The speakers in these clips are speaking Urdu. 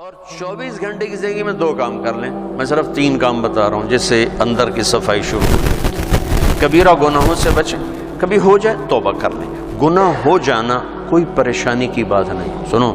اور 24 گھنٹے کی زندگی میں 2 کام کر لیں. میں صرف 3 کام بتا رہا ہوں جس سے اندر کی صفائی شروع ہو. کبیرہ گناہوں سے بچیں. کبھی ہو جائے توبہ کر لیں. گناہ ہو جانا کوئی پریشانی کی بات نہیں. سنو،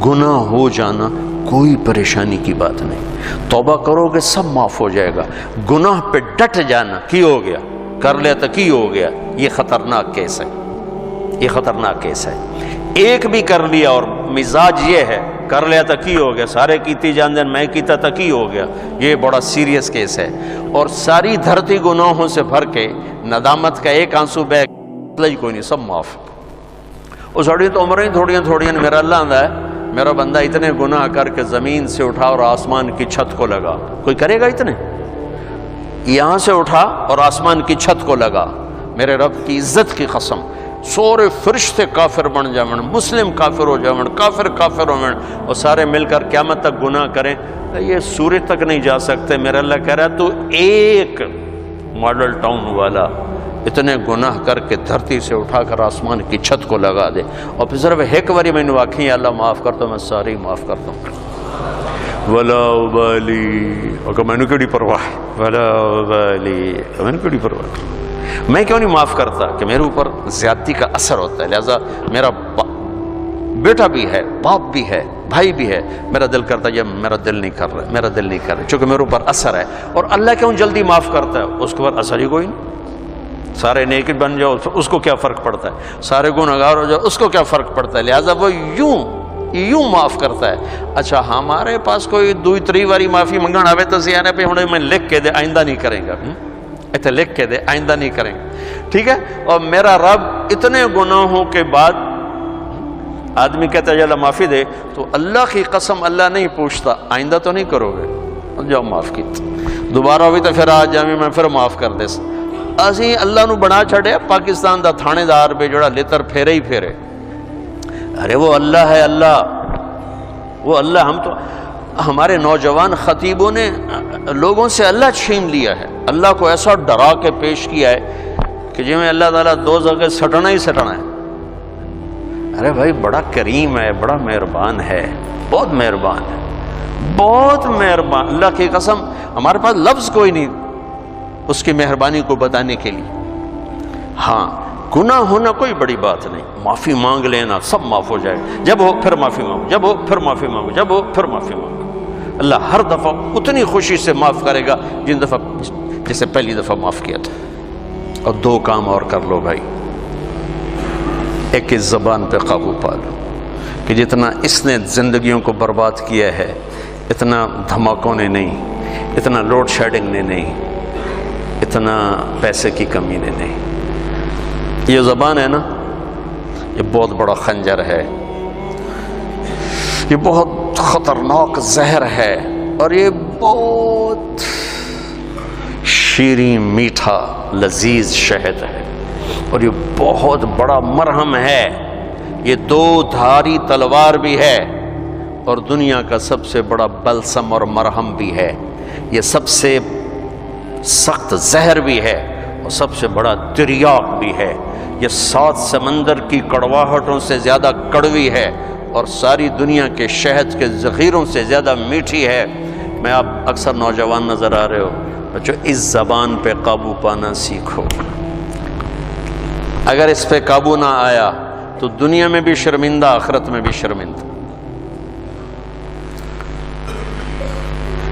گناہ ہو جانا کوئی پریشانی کی بات نہیں. توبہ کرو گے سب معاف ہو جائے گا. گناہ پہ ڈٹ جانا، کی ہو گیا کر لیا تو کی ہو گیا، یہ خطرناک کیس ہے. یہ خطرناک کیس ہے. ایک بھی کر لیا اور مزاج یہ ہے کر لیا تو کی ہو گیا، سارے کیتی جان دین میں کیتا تو کی ہو گیا، یہ بڑا سیریس کیس ہے. اور ساری دھرتی گناہوں سے بھر کے ندامت کا ایک آنسو بہ کوئی نہیں، سب معاف. وہ سڑی تو عمریں تھوڑیاں میرا اللہ آندہ ہے، میرا بندہ اتنے گناہ کر کے زمین سے اٹھا اور آسمان کی چھت کو لگا. کوئی کرے گا اتنے؟ یہاں سے اٹھا اور آسمان کی چھت کو لگا. میرے رب کی عزت کی قسم، سورے فرشتے کافر بن جاون، مسلم کافر ہو جاون، کافر ہو جاون، اور سارے مل کر قیامت تک گناہ کریں، یہ سورج تک نہیں جا سکتے. میرا اللہ کہہ رہا ہے تو ایک ماڈل ٹاؤن والا اتنے گناہ کر کے دھرتی سے اٹھا کر آسمان کی چھت کو لگا دے، اور پھر صرف ایک باری میں نے واقعی اللہ معاف کرتا ہوں، میں ساری معاف کرتا ہوں. ولا ابالی، اگر میں نے کیڑی پرواہ، ولا ابالی، میں نے کیڑی پرواہ. میں کیوں نہیں معاف کرتا کہ میرے اوپر زیادتی کا اثر ہوتا ہے. لہذا میرا بیٹا بھی ہے، باپ بھی ہے، بھائی بھی ہے، میرا دل کرتا ہے میرا دل نہیں کر رہا چونکہ میرے اوپر اثر ہے. اور اللہ کیوں جلدی معاف کرتا ہے؟ اس کے اوپر اثر ہی کوئی نہیں. سارے نیک بن جاؤ اس کو کیا فرق پڑتا ہے، سارے گنہگار ہو جاؤ اس کو کیا فرق پڑتا ہے. لہٰذا وہ یوں معاف کرتا ہے. اچھا ہمارے پاس کوئی 2-3 باری معافی منگن آئے تو سیانے پہ ہمیں میں لکھ کے دے آئندہ نہیں کریں گا، ایسے لکھ کے دے آئندہ نہیں کریں گے، ٹھیک ہے. اور میرا رب اتنے گناہوں کے بعد آدمی کہتا ہے اللہ معافی دے، تو اللہ کی قسم اللہ نہیں پوچھتا آئندہ تو نہیں کرو گے، جاؤ معاف کی، دوبارہ ہوئی تو پھر آج جامع میں پھر معاف کر دے. اسی اللہ نو بنا چھڑے پاکستان دا تھانے دار پہ جڑا لتر پھیرے ہی پھیرے. ارے وہ اللہ ہے، وہ اللہ. ہم تو ہمارے نوجوان خطیبوں نے لوگوں سے اللہ چھین لیا ہے، اللہ کو ایسا ڈرا کے پیش کیا ہے کہ جی میں اللہ تعالیٰ دوزخ کے سٹنا ہی سٹنا ہے. ارے بھائی بڑا کریم ہے، بڑا مہربان ہے، بہت مہربان ہے، بہت مہربان. اللہ کی قسم ہمارے پاس لفظ کوئی نہیں اس کی مہربانی کو بتانے کے لیے. ہاں گناہ ہونا کوئی بڑی بات نہیں، معافی مانگ لینا سب معاف ہو جائے. جب ہو پھر معافی مانگو، جب ہو پھر معافی مانگو، جب ہو پھر معافی مانگو. اللہ ہر دفعہ اتنی خوشی سے معاف کرے گا جن دفعہ جسے پہلی دفعہ معاف کیا تھا. اور 2 کام اور کر لو بھائی. ایک اس زبان پہ قابو پا لو کہ جتنا اس نے زندگیوں کو برباد کیا ہے اتنا دھماکوں نے نہیں، اتنا لوڈ شیڈنگ نے نہیں، اتنا پیسے کی کمی نے نہیں. یہ زبان ہے نا، یہ بہت بڑا خنجر ہے، یہ بہت خطرناک زہر ہے، اور یہ بہت شیریں میٹھا لذیذ شہد ہے، اور یہ بہت بڑا مرہم ہے. یہ 2 دھاری تلوار بھی ہے اور دنیا کا سب سے بڑا بلسم اور مرہم بھی ہے. یہ سب سے سخت زہر بھی ہے اور سب سے بڑا تریاق بھی ہے. یہ 7 سمندر کی کڑواہٹوں سے زیادہ کڑوی ہے اور ساری دنیا کے شہد کے ذخیروں سے زیادہ میٹھی ہے. میں آپ اکثر نوجوان نظر آ رہے ہو بچوں، اس زبان پہ قابو پانا سیکھو. اگر اس پہ قابو نہ آیا تو دنیا میں بھی شرمندہ، آخرت میں بھی شرمندہ.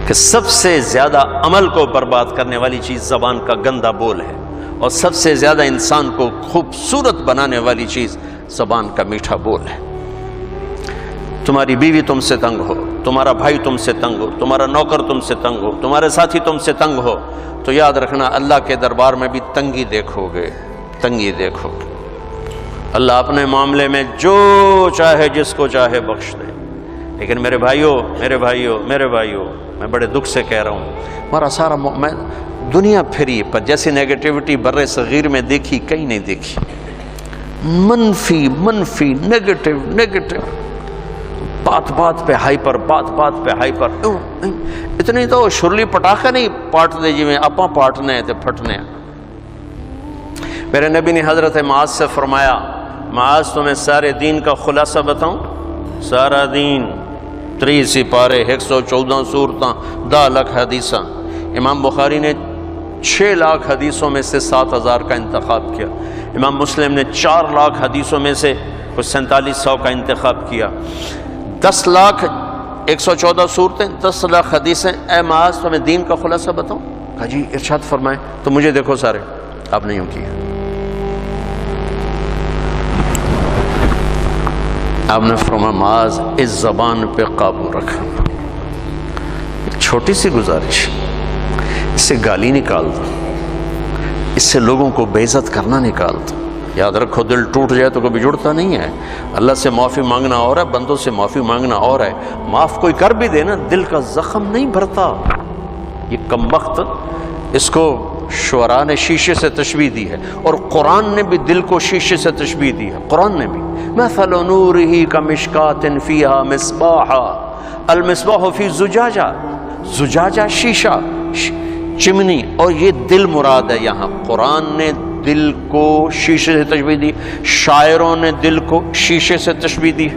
کہ سب سے زیادہ عمل کو برباد کرنے والی چیز زبان کا گندا بول ہے، اور سب سے زیادہ انسان کو خوبصورت بنانے والی چیز زبان کا میٹھا بول ہے. تمہاری بیوی تم سے تنگ ہو، تمہارا بھائی تم سے تنگ ہو، تمہارا نوکر تم سے تنگ ہو، تمہارے ساتھی تم سے تنگ ہو، تو یاد رکھنا اللہ کے دربار میں بھی تنگی دیکھو گے، تنگی دیکھو گے. اللہ اپنے معاملے میں جو چاہے جس کو چاہے بخش دے. لیکن میرے بھائیوں میں بڑے دکھ سے کہہ رہا ہوں، ہمارا سارا میں دنیا پھری پر جیسی نیگیٹیوٹی بر صغیر میں دیکھی کہیں نہیں دیکھی. منفی نیگیٹو، بات پہ ہائپر، بات پہ ہائپر. اتنی تو شرلی پٹاخہ نہیں پاٹ دے جی میں اپاں پاٹنے تے پھٹنے. میرے نبی نے حضرت معاذ سے فرمایا، معاذ تمہیں سارے دین کا خلاصہ بتاؤں؟ سارا دین 30 سپارے 114 صورتاں 10 لاکھ حدیثاں. امام بخاری نے 6 لاکھ حدیثوں میں سے 7000 کا انتخاب کیا. امام مسلم نے 4 لاکھ حدیثوں میں سے کچھ 4700 کا انتخاب کیا. 10 لاکھ 114 صورتیں 10 لاکھ حدیثیں. اے معاذ تمہیں دین کا خلاصہ بتاؤں؟ کہا جی ارشاد فرمائیں. تو مجھے دیکھو سارے، آپ نے یوں کیا، آپ نے فرمایا معاذ اس زبان پہ قابو رکھا. ایک چھوٹی سی گزارش، اس سے گالی نکال دو، اس سے لوگوں کو بے عزت کرنا نکال دو. یاد رکھو دل ٹوٹ جائے تو کبھی جڑتا نہیں ہے. اللہ سے معافی مانگنا اور ہے، بندوں سے معافی مانگنا اور ہے. معاف کوئی کر بھی دے نا، دل کا زخم نہیں بھرتا. یہ کم وقت، اس کو شعراء نے شیشے سے تشبیہ دی ہے، اور قرآن نے بھی دل کو شیشے سے تشبیہ دی ہے. قرآن نے بھی مثل نورہ کمشکات فیہا مصباح المصباح فی زجاجہ، زجاجہ شیشہ، چمنی، اور یہ دل مراد ہے یہاں. قرآن نے دل کو شیشے سے تشبیہ دی، شاعروں نے دل کو شیشے سے تشبیہ دی،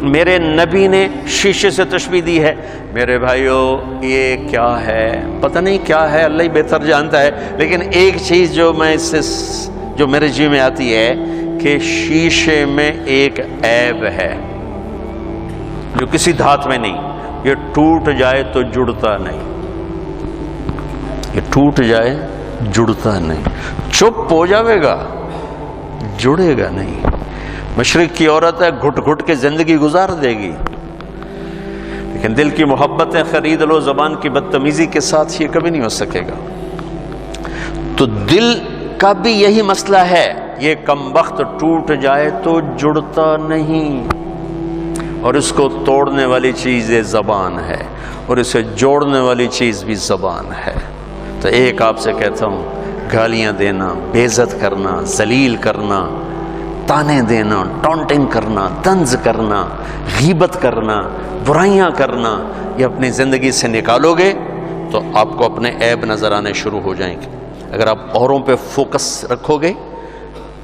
میرے نبی نے شیشے سے تشبیہ دی ہے. میرے بھائیو یہ کیا ہے؟ پتہ نہیں کیا ہے، اللہ ہی بہتر جانتا ہے. لیکن ایک چیز جو میں اس سے جو میرے جی میں آتی ہے کہ شیشے میں ایک عیب ہے جو کسی دھات میں نہیں. یہ ٹوٹ جائے تو جڑتا نہیں، یہ ٹوٹ جائے جڑتا نہیں. چپ ہو جاوے گا، جڑے گا نہیں. مشرق کی عورت ہے، گھٹ گھٹ کے زندگی گزار دے گی، لیکن دل کی محبتیں خرید لو زبان کی بدتمیزی کے ساتھ، یہ کبھی نہیں ہو سکے گا. تو دل کا بھی یہی مسئلہ ہے، یہ کم وقت ٹوٹ جائے تو جڑتا نہیں، اور اس کو توڑنے والی چیز یہ زبان ہے، اور اسے جوڑنے والی چیز بھی زبان ہے. تو ایک آپ سے کہتا ہوں، گالیاں دینا، بے عزت کرنا، ذلیل کرنا، تانے دینا، ٹونٹنگ کرنا، طنز کرنا، غیبت کرنا، برائیاں کرنا، یہ اپنی زندگی سے نکالو گے تو آپ کو اپنے عیب نظر آنے شروع ہو جائیں گے. اگر آپ اوروں پہ فوکس رکھو گے،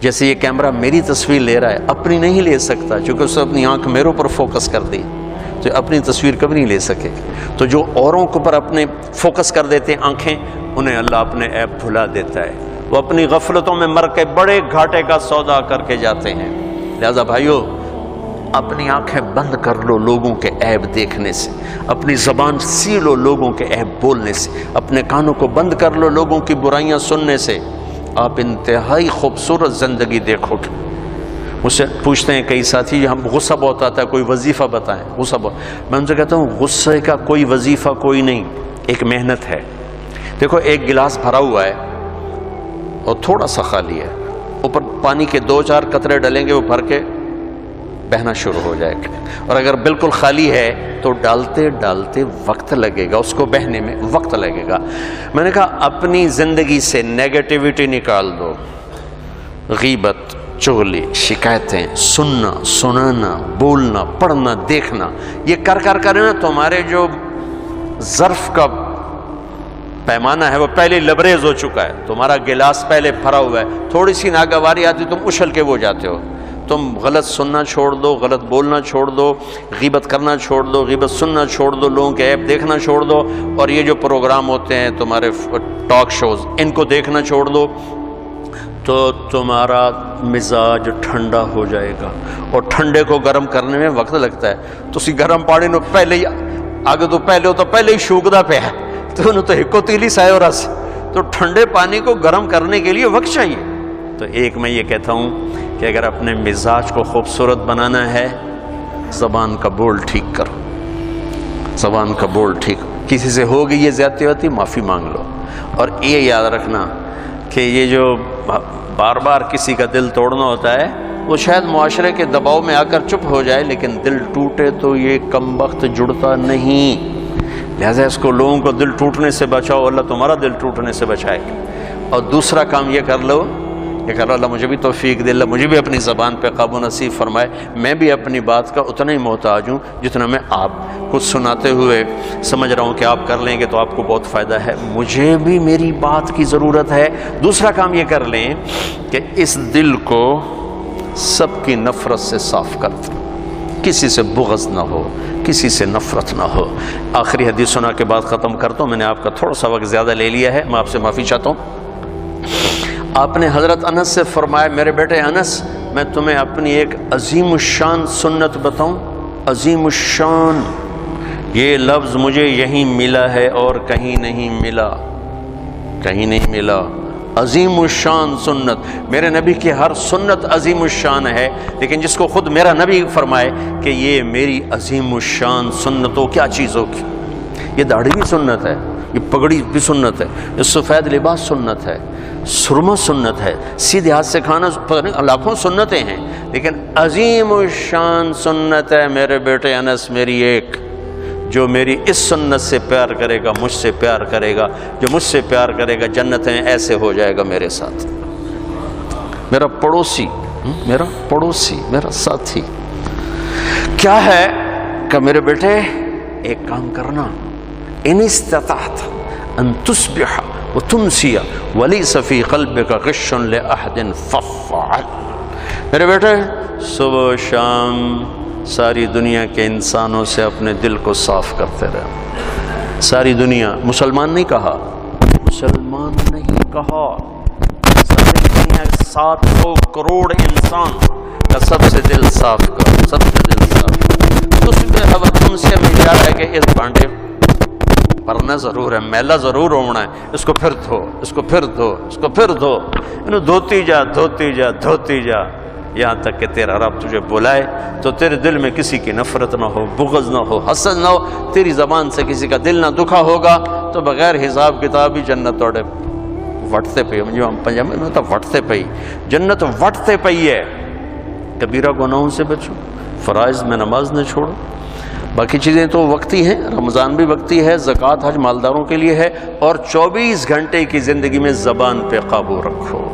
جیسے یہ کیمرہ میری تصویر لے رہا ہے، اپنی نہیں لے سکتا چونکہ اس نے اپنی آنکھ میرے اوپر فوکس کر دی، تو اپنی تصویر کبھی نہیں لے سکے. تو جو اوروں کے اوپر اپنے فوکس کر دیتے ہیں آنکھیں، انہیں اللہ اپنے عیب بھلا دیتا ہے. وہ اپنی غفلتوں میں مر کے بڑے گھاٹے کا سودا کر کے جاتے ہیں. لہذا بھائیو اپنی آنکھیں بند کر لو لوگوں کے عیب دیکھنے سے، اپنی زبان سی لو لوگوں کے عیب بولنے سے، اپنے کانوں کو بند کر لو لوگوں کی برائیاں سننے سے. آپ انتہائی خوبصورت زندگی دیکھو گے. مجھ سے پوچھتے ہیں کئی ساتھی، ہم غصہ بہت آتا ہے، کوئی وظیفہ بتائیں. غصہ بہت، میں ان سے کہتا ہوں غصے کا کوئی وظیفہ کوئی نہیں، ایک محنت ہے. دیکھو ایک گلاس بھرا ہوا ہے اور تھوڑا سا خالی ہے، اوپر پانی کے 2-4 قطرے ڈلیں گے، وہ بھر کے بہنا شروع ہو جائے گا. اور اگر بالکل خالی ہے تو ڈالتے ڈالتے وقت لگے گا، اس کو بہنے میں وقت لگے گا. میں نے کہا اپنی زندگی سے نیگیٹیوٹی نکال دو، غیبت، چغلی، شکایتیں، سننا، سنانا، بولنا، پڑھنا، دیکھنا، یہ کر نا تمہارے جو ظرف کا پیمانہ ہے وہ پہلے لبریز ہو چکا ہے. تمہارا گلاس پہلے بھرا ہوا ہے، تھوڑی سی ناگواری آتی تم اچھل کے وہ جاتے ہو. تم غلط سننا چھوڑ دو، غلط بولنا چھوڑ دو، غیبت کرنا چھوڑ دو، غیبت سننا چھوڑ دو، لوگوں کے عیب دیکھنا چھوڑ دو، اور یہ جو پروگرام ہوتے ہیں تمہارے ٹاک شوز، ان کو دیکھنا چھوڑ دو، تو تمہارا مزاج ٹھنڈا ہو جائے گا. اور ٹھنڈے کو گرم کرنے میں وقت لگتا ہے. تو اسی گرم پانی نو پہلے ہی آگے تو پہلے ہو تو پہلے ہی شوکدا پہ ہے تو انہوں تو ہکو تیلی سائے اور رس. تو ٹھنڈے پانی کو گرم کرنے کے لیے وقت چاہیے. تو ایک میں یہ کہتا ہوں کہ اگر اپنے مزاج کو خوبصورت بنانا ہے، زبان کا بول ٹھیک کرو، زبان کا بول ٹھیک. کسی سے ہو گئی یہ زیادتی ہوتی، معافی مانگ لو. اور یہ یاد رکھنا کہ یہ جو بار بار کسی کا دل توڑنا ہوتا ہے، وہ شاید معاشرے کے دباؤ میں آ کر چپ ہو جائے، لیکن دل ٹوٹے تو یہ کم وقت جڑتا نہیں. لہذا اس کو لوگوں کو دل ٹوٹنے سے بچاؤ، اللہ تمہارا دل ٹوٹنے سے بچائے گا. اور دوسرا کام یہ کر لو، یہ کر لو اللہ مجھے بھی توفیق دے، اللہ مجھے بھی اپنی زبان پہ قابو نصیب فرمائے. میں بھی اپنی بات کا اتنا ہی محتاج ہوں جتنا میں آپ کچھ سناتے ہوئے سمجھ رہا ہوں کہ آپ کر لیں گے تو آپ کو بہت فائدہ ہے، مجھے بھی میری بات کی ضرورت ہے. دوسرا کام یہ کر لیں کہ اس دل کو سب کی نفرت سے صاف کر دیں. کسی سے بغض نہ ہو، کسی سے نفرت نہ ہو۔ آخری حدیث سنا کے بعد ختم کرتا ہوں، میں نے آپ کا تھوڑا سا وقت زیادہ لے لیا ہے، میں آپ سے معافی چاہتا ہوں۔ آپ نے حضرت انس سے فرمایا، میرے بیٹے انس، میں تمہیں اپنی ایک عظیم الشان سنت بتاؤں؟ عظیم الشان، یہ لفظ مجھے یہیں ملا ہے اور کہیں نہیں ملا، کہیں نہیں ملا۔ عظیم الشان سنت، میرے نبی کی ہر سنت عظیم الشان ہے، لیکن جس کو خود میرا نبی فرمائے کہ یہ میری عظیم الشان سنت ہو، کیا چیز ہوگی؟ یہ داڑھی بھی سنت ہے، یہ پگڑی بھی سنت ہے، یہ سفید لباس سنت ہے، سرما سنت ہے، سیدھے ہاتھ سے کھانا، پتہ نہیں لاکھوں سنتیں ہیں، لیکن عظیم الشان سنت ہے میرے بیٹے انس میری ایک، جو میری اس سنت سے پیار کرے گا مجھ سے پیار کرے گا، جو مجھ سے پیار کرے گا جنت میں ایسے ہو جائے گا میرے ساتھ۔ میرا پڑوسی، میرا ساتھی کیا ہے کہ میرے بیٹے ایک کام کرنا، ان استطعت ان تصبح وتمسی وليس في قلبك غش لأحد فافعل۔ میرے بیٹے صبح و شام ساری دنیا کے انسانوں سے اپنے دل کو صاف کرتے رہے۔ ساری دنیا، مسلمان نہیں کہا، مسلمان نہیں کہا، ساری دنیا 700 کروڑ انسان کا سب سے دل صاف کرو، سب سے دل صاف کرو۔ اس پہ اب تم سے مجھا ہے کہ اس بانڈے پرنا ضرور ہے، میلا ضرور ہونا ہے، اس کو پھر دھو، اس کو پھر دھو، اس کو پھر دھو، انہوں دھوتی جا دھوتی جا دھوتی جا، یہاں تک کہ تیرا رب تجھے بلائے تو تیرے دل میں کسی کی نفرت نہ ہو، بغض نہ ہو، حسد نہ ہو، تیری زبان سے کسی کا دل نہ دکھا ہوگا تو بغیر حساب کتاب ہی جنت توڑے وٹتے پئی، جو ہم پنجابی میں ہوتا وٹتے پئی، جنت وٹتے پئی ہے۔ کبیرہ گناہوں سے بچو، فرائض میں نماز نہ چھوڑو، باقی چیزیں تو وقتی ہیں، رمضان بھی وقتی ہے، زکوٰۃ حج مالداروں کے لیے ہے، اور 24 گھنٹے کی زندگی میں زبان پہ قابو رکھو۔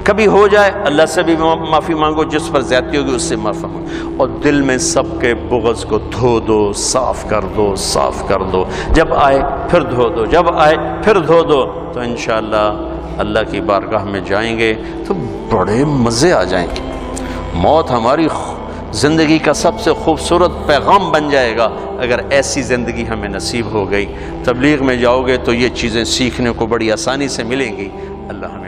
کبھی ہو جائے اللہ سے بھی معافی مانگو، جس پر زیادتی ہوگی اس سے معافی مانگو، اور دل میں سب کے بغض کو دھو دو، صاف کر دو، صاف کر دو، جب آئے پھر دھو دو، جب آئے پھر دھو دو، تو انشاءاللہ اللہ کی بارگاہ میں جائیں گے تو بڑے مزے آ جائیں گے۔ موت ہماری زندگی کا سب سے خوبصورت پیغام بن جائے گا اگر ایسی زندگی ہمیں نصیب ہو گئی۔ تبلیغ میں جاؤ گے تو یہ چیزیں سیکھنے کو بڑی آسانی سے ملیں گی۔ اللہ